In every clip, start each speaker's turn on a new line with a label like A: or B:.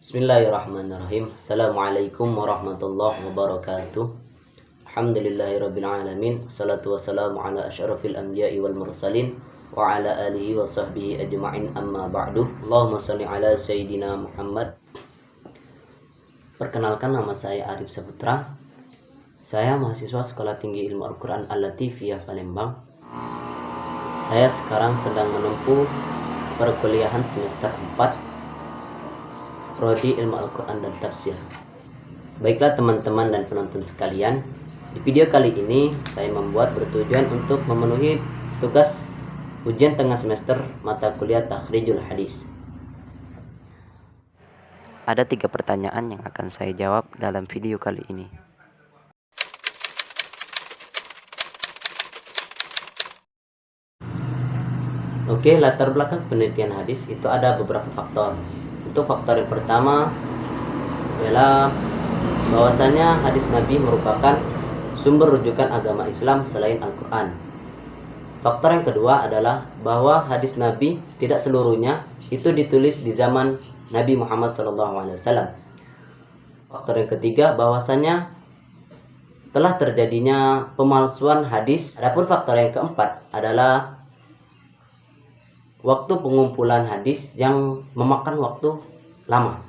A: Bismillahirrahmanirrahim. Assalamualaikum warahmatullahi wabarakatuh. Alhamdulillahirabbil alamin. Salatu wassalamu ala asyrafil anbiya'i wal mursalin wa ala alihi wa sahbihi ajma'in, amma ba'du. Allahumma shalli ala sayyidina Muhammad. Perkenalkan, nama saya Arif Saputra. Saya mahasiswa Sekolah Tinggi Ilmu Al-Quran Al-Latifiyah Palembang. Saya sekarang sedang menempuh perkuliahan semester 4 Prodi Ilmu Al-Quran dan Tafsir. Baiklah teman-teman dan penonton sekalian, di video kali ini saya membuat bertujuan untuk memenuhi tugas ujian tengah semester mata kuliah Takhrijul Hadis. Ada 3 pertanyaan yang akan saya jawab dalam video kali ini. Oke, latar belakang penelitian hadis itu ada beberapa faktor. Untuk faktor yang pertama adalah bahwasanya hadis Nabi merupakan sumber rujukan agama Islam selain Al-Quran. Faktor yang kedua adalah bahwa hadis Nabi tidak seluruhnya itu ditulis di zaman Nabi Muhammad SAW. Faktor yang ketiga bahwasanya telah terjadinya pemalsuan hadis. Adapun faktor yang keempat adalah waktu pengumpulan hadis yang memakan waktu lama.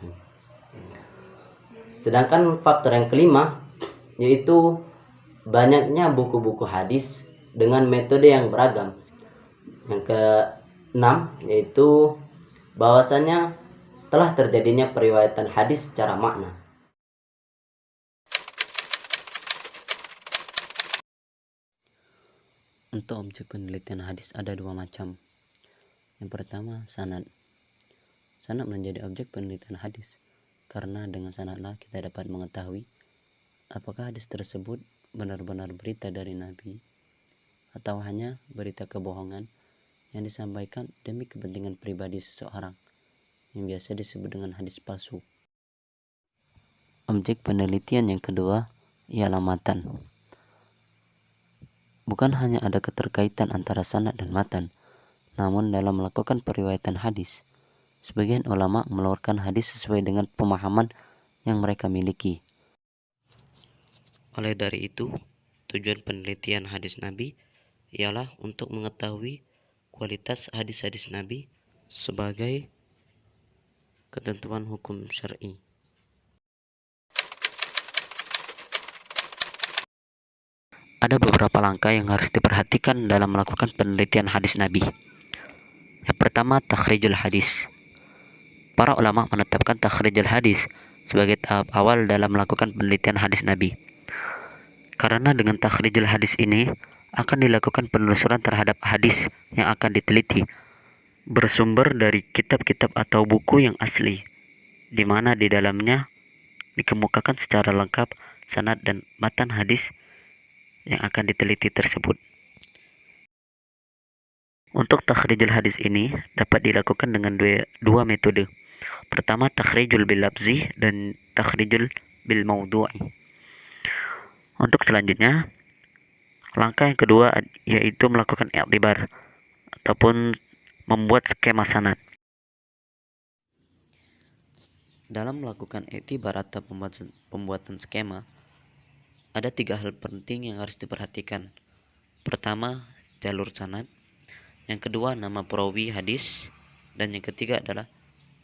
A: Sedangkan faktor yang kelima yaitu banyaknya buku-buku hadis dengan metode yang beragam. Yang keenam yaitu bahwasanya telah terjadinya periwayatan hadis secara makna. Untuk objek penelitian hadis ada 2 macam. Yang pertama, sanad. Sanad menjadi objek penelitian hadis karena dengan sanadlah kita dapat mengetahui apakah hadis tersebut benar-benar berita dari Nabi atau hanya berita kebohongan yang disampaikan demi kepentingan pribadi seseorang, yang biasa disebut dengan hadis palsu. Objek penelitian yang kedua ialah matan. Bukan hanya ada keterkaitan antara sanad dan matan, namun dalam melakukan periwayatan hadis, sebagian ulama mengeluarkan hadis sesuai dengan pemahaman yang mereka miliki. Oleh dari itu, tujuan penelitian hadis Nabi ialah untuk mengetahui kualitas hadis-hadis Nabi sebagai ketentuan hukum syar'i. Ada beberapa langkah yang harus diperhatikan dalam melakukan penelitian hadis Nabi. Yang pertama, takhrijul hadis. Para ulama menetapkan takhrijul hadis sebagai tahap awal dalam melakukan penelitian hadis Nabi. Karena dengan takhrijul hadis ini akan dilakukan penelusuran terhadap hadis yang akan diteliti, bersumber dari kitab-kitab atau buku yang asli, di mana di dalamnya dikemukakan secara lengkap sanad dan matan hadis yang akan diteliti tersebut. Untuk takhrijul hadis ini dapat dilakukan dengan dua metode. Pertama, takhrijul bil lafzi dan takhrijul bil maudhu'i. Untuk selanjutnya, langkah yang kedua yaitu melakukan i'tibar ataupun membuat skema sanad. Dalam melakukan i'tibar atau pembuatan skema, ada 3 hal penting yang harus diperhatikan. Pertama, jalur sanad. Yang kedua, nama perawi hadis. Dan yang ketiga adalah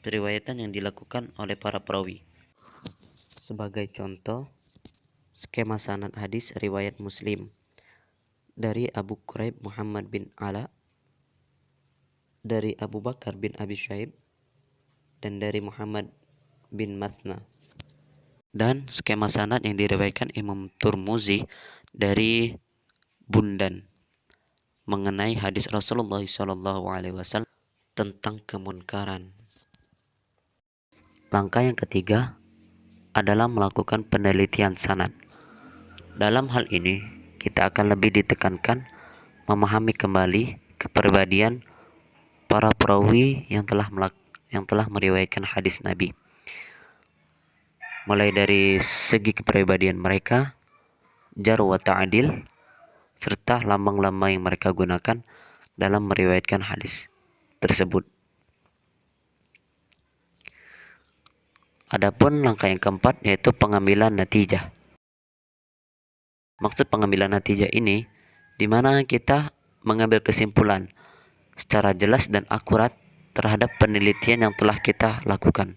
A: periwayatan yang dilakukan oleh para perawi. Sebagai contoh, skema sanad hadis riwayat Muslim dari Abu Quraib Muhammad bin Ala, dari Abu Bakar bin Abi Syaib, dan dari Muhammad bin Mathna. Dan skema sanad yang diriwayatkan Imam Turmuzi dari Bundan mengenai hadis Rasulullah SAW tentang kemunkaran. Langkah yang ketiga adalah melakukan penelitian sanad. Dalam hal ini, kita akan lebih ditekankan memahami kembali kepribadian para perawi yang telah meriwayatkan hadis Nabi, mulai dari segi kepribadian mereka, jar wa ta'dil, serta lambang-lambang yang mereka gunakan dalam meriwayatkan hadis tersebut. Adapun langkah yang keempat yaitu pengambilan natijah. Maksud pengambilan natijah ini di mana kita mengambil kesimpulan secara jelas dan akurat terhadap penelitian yang telah kita lakukan.